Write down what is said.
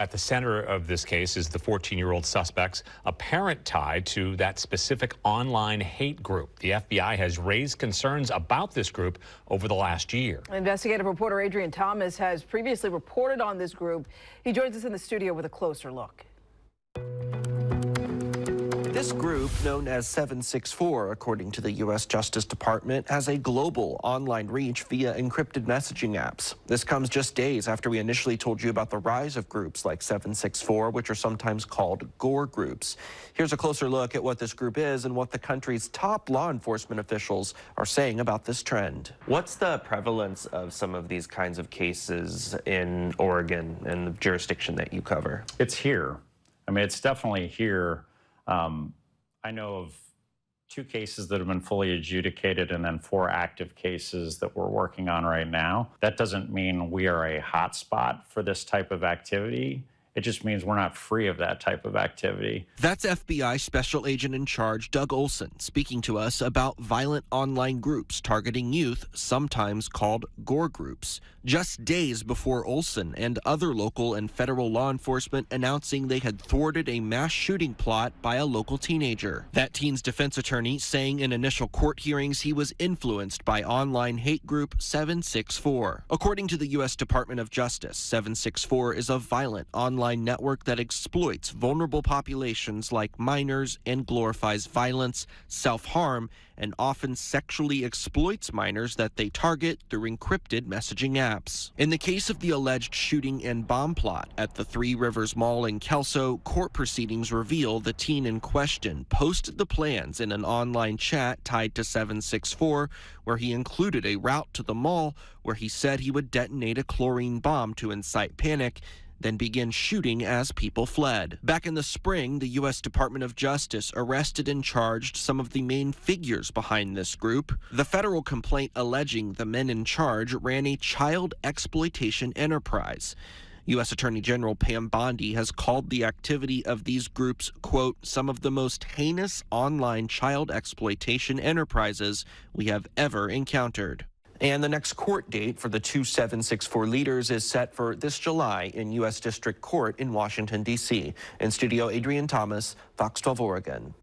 At the center of this case is the 14-year-old suspect's apparent tie to that specific online hate group. The FBI has raised concerns about this group over the last year. Investigative reporter Adrian Thomas has previously reported on this group. He joins us in the studio with a closer look. This group, known as 764, according to the U.S. Justice Department, has a global online reach via encrypted messaging apps. This comes just days after we initially told you about the rise of groups like 764, which are sometimes called gore groups. Here's a closer look at what this group is and what the country's top law enforcement officials are saying about this trend. What's the prevalence of some of these kinds of cases in Oregon and the jurisdiction that you cover? It's here. I mean, it's definitely here. I know of 2 cases that have been fully adjudicated and then 4 active cases that we're working on right now. That doesn't mean we are a hotspot for this type of activity. It just means we're not free of that type of activity. That's FBI Special Agent in Charge Doug Olson speaking to us about violent online groups targeting youth, sometimes called gore groups. Just days before Olson and other local and federal law enforcement announcing they had thwarted a mass shooting plot by a local teenager. That teen's defense attorney saying in initial court hearings he was influenced by online hate group 764. According to the U.S. Department of Justice, 764 is a violent online network that exploits vulnerable populations like minors and glorifies violence, self-harm, and often sexually exploits minors that they target through encrypted messaging apps. In the case of the alleged shooting and bomb plot at the Three Rivers Mall in Kelso, court proceedings reveal the teen in question posted the plans in an online chat tied to 764, where he included a route to the mall where he said he would detonate a chlorine bomb to incite panic, then began shooting as people fled. Back in the spring, the U.S. Department of Justice arrested and charged some of the main figures behind this group. The federal complaint alleging the men in charge ran a child exploitation enterprise. U.S. Attorney General Pam Bondi has called the activity of these groups, quote, some of the most heinous online child exploitation enterprises we have ever encountered. And the next court date for the 2 764 leaders is set for this July in U.S. District Court in Washington, D.C. In studio, Adrian Thomas, Fox 12 Oregon.